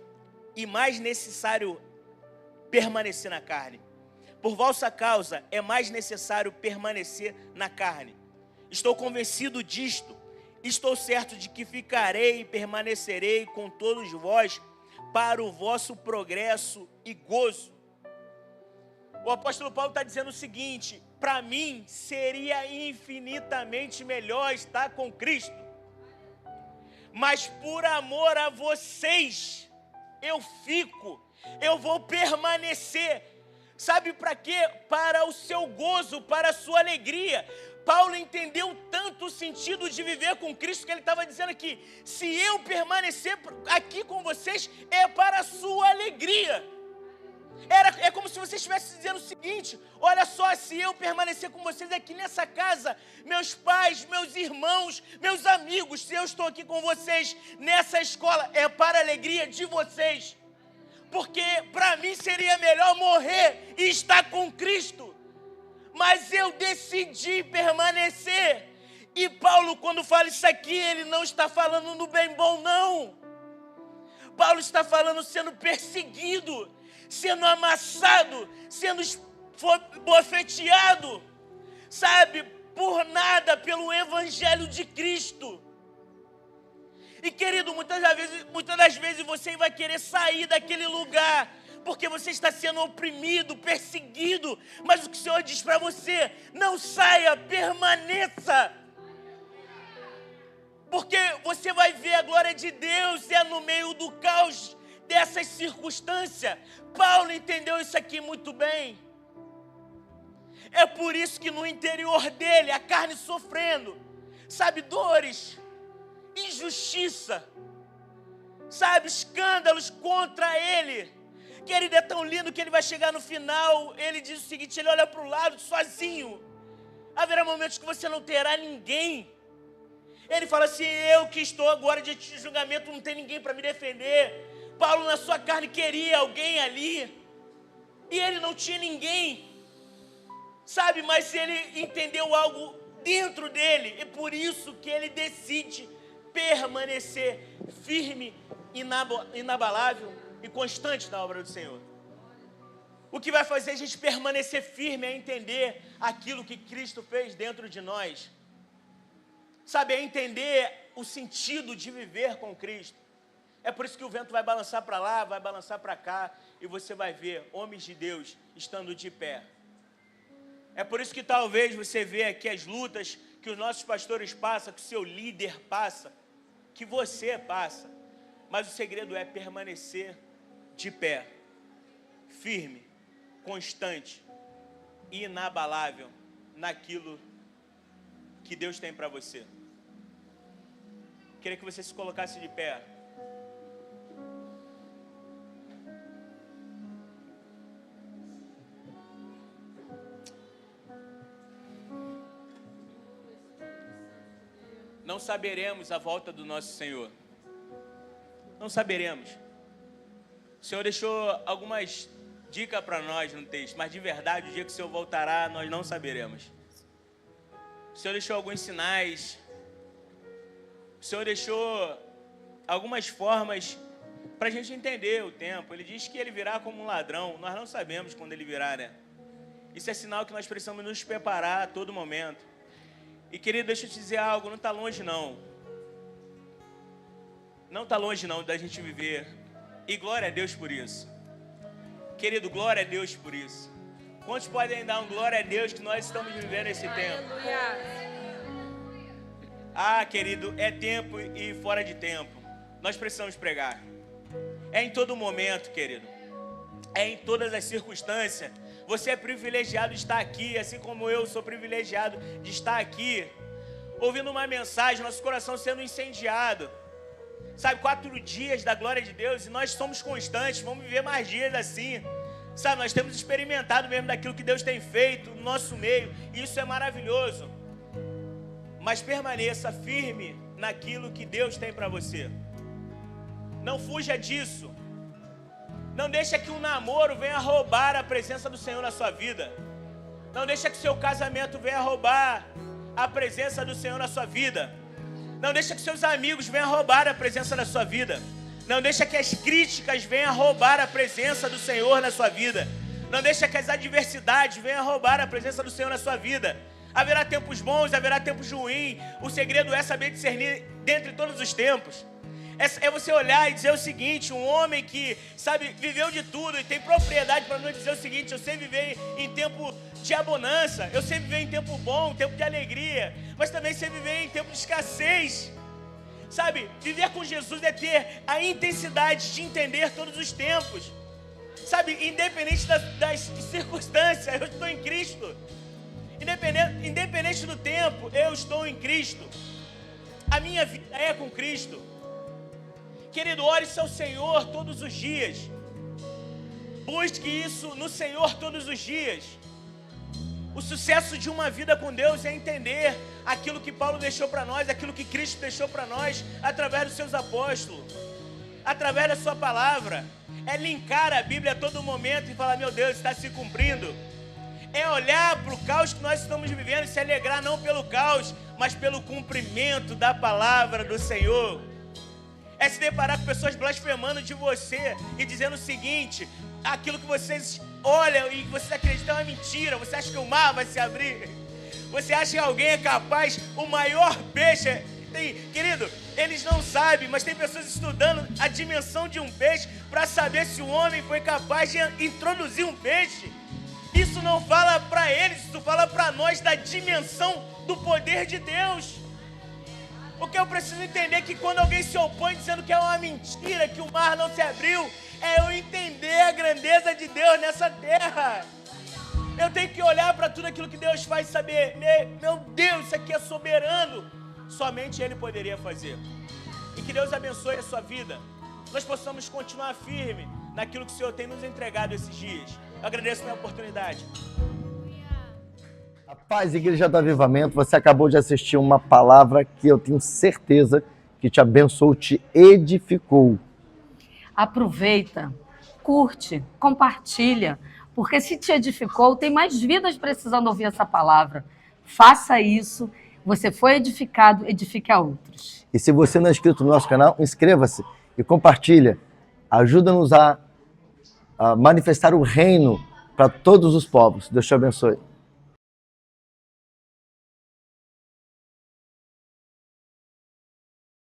e mais necessário permanecer na carne. Por vossa causa, é mais necessário permanecer na carne. Estou convencido disto, estou certo de que ficarei e permanecerei com todos vós para o vosso progresso e gozo. O apóstolo Paulo está dizendo o seguinte, para mim seria infinitamente melhor estar com Cristo, mas por amor a vocês, eu vou permanecer. Sabe para quê? Para o seu gozo, para a sua alegria. Paulo entendeu tanto o sentido de viver com Cristo, que ele estava dizendo aqui, se eu permanecer aqui com vocês, é para a sua alegria. É como se você estivesse dizendo o seguinte, olha só, se eu permanecer com vocês aqui nessa casa, meus pais, meus irmãos, meus amigos, se eu estou aqui com vocês nessa escola, é para a alegria de vocês. Porque para mim seria melhor morrer e estar com Cristo. Mas eu decidi permanecer. E Paulo, quando fala isso aqui, ele não está falando no bem bom, não. Paulo está falando sendo perseguido, sendo amassado, sendo bofeteado, sabe, por nada, pelo evangelho de Cristo. E querido, muitas das vezes você vai querer sair daquele lugar, porque você está sendo oprimido, perseguido, mas o que o Senhor diz para você: não saia, permaneça. Porque você vai ver a glória de Deus no meio do caos dessas circunstâncias. Paulo entendeu isso aqui muito bem. É por isso que no interior dele, a carne sofrendo, sabe, dores, injustiça, sabe, escândalos contra ele. Querido, é tão lindo que ele vai chegar no final, ele diz o seguinte, ele olha para o lado sozinho. Haverá momentos que você não terá ninguém. Ele fala assim: eu que estou agora diante de julgamento, não tem ninguém para me defender. Paulo, na sua carne, queria alguém ali, e ele não tinha ninguém, sabe, mas ele entendeu algo dentro dele, e por isso que ele decide permanecer firme, inabalável e constante na obra do Senhor. O que vai fazer a gente permanecer firme é entender aquilo que Cristo fez dentro de nós. Sabe, é entender o sentido de viver com Cristo. É por isso que o vento vai balançar para lá, vai balançar para cá, e você vai ver homens de Deus estando de pé. É por isso que talvez você vê aqui as lutas que os nossos pastores passam, que o seu líder passa, que você passa. Mas o segredo é permanecer de pé, firme, constante e inabalável naquilo que Deus tem para você. Queria que você se colocasse de pé. Não saberemos a volta do nosso Senhor. Não saberemos. O Senhor deixou algumas dicas para nós no texto, mas de verdade, o dia que o Senhor voltará, nós não saberemos. O Senhor deixou alguns sinais. O Senhor deixou algumas formas para a gente entender o tempo. Ele diz que Ele virá como um ladrão. Nós não sabemos quando Ele virá, né? Isso é sinal que nós precisamos nos preparar a todo momento. E querido, deixa eu te dizer algo, não está longe não. Não está longe não da gente viver. E glória a Deus por isso. Querido, glória a Deus por isso. Quantos podem dar um glória a Deus que nós estamos vivendo esse tempo? Ah, querido, é tempo e fora de tempo. Nós precisamos pregar. É em todo momento, querido. É em todas as circunstâncias. Você é privilegiado de estar aqui, assim como eu sou privilegiado de estar aqui, ouvindo uma mensagem, nosso coração sendo incendiado. Sabe, 4 dias da glória de Deus, e nós somos constantes, vamos viver mais dias assim. Sabe, nós temos experimentado mesmo daquilo que Deus tem feito no nosso meio, e isso é maravilhoso. Mas permaneça firme naquilo que Deus tem para você. Não fuja disso. Não deixa que um namoro venha roubar a presença do Senhor na sua vida. Não deixa que o seu casamento venha roubar a presença do Senhor na sua vida. Não deixa que seus amigos venham roubar a presença da sua vida. Não deixa que as críticas venham roubar a presença do Senhor na sua vida. Não deixa que as adversidades venham roubar a presença do Senhor na sua vida. Haverá tempos bons, haverá tempos ruins. O segredo é saber discernir dentre todos os tempos. É você olhar e dizer o seguinte: um homem que, sabe, viveu de tudo e tem propriedade para nos dizer o seguinte: eu sei viver em tempo de abundância, eu sei viver em tempo bom, tempo de alegria, mas também sei viver em tempo de escassez. Sabe, viver com Jesus é ter a intensidade de entender todos os tempos. Sabe, independente das circunstâncias, eu estou em Cristo. Independente do tempo, eu estou em Cristo. A minha vida é com Cristo. Querido, ore-se ao Senhor todos os dias. Busque isso no Senhor todos os dias. O sucesso de uma vida com Deus é entender aquilo que Paulo deixou para nós, aquilo que Cristo deixou para nós, através dos seus apóstolos, através da sua palavra. É linkar a Bíblia a todo momento e falar: meu Deus, está se cumprindo. É olhar para o caos que nós estamos vivendo e se alegrar não pelo caos, mas pelo cumprimento da palavra do Senhor. é se deparar com pessoas blasfemando de você e dizendo o seguinte: aquilo que vocês olham e vocês acreditam é mentira, você acha que o mar vai se abrir? Você acha que alguém é capaz, o maior peixe... Querido, eles não sabem, mas tem pessoas estudando a dimensão de um peixe para saber se o homem foi capaz de introduzir um peixe. Isso não fala para eles, isso fala para nós da dimensão do poder de Deus. O que eu preciso entender é que quando alguém se opõe dizendo que é uma mentira, que o mar não se abriu, é eu entender a grandeza de Deus nessa terra. Eu tenho que olhar para tudo aquilo que Deus faz e saber, meu Deus, isso aqui é soberano. Somente Ele poderia fazer. E que Deus abençoe a sua vida. Nós possamos continuar firme naquilo que o Senhor tem nos entregado esses dias. Eu agradeço pela oportunidade. A paz, Igreja do Avivamento, você acabou de assistir uma palavra que eu tenho certeza que te abençoou, te edificou. Aproveita, curte, compartilha, porque se te edificou, tem mais vidas precisando ouvir essa palavra. Faça isso. Você foi edificado, edifique a outros. E se você não é inscrito no nosso canal, inscreva-se e compartilha. Ajuda-nos a manifestar o reino para todos os povos. Deus te abençoe.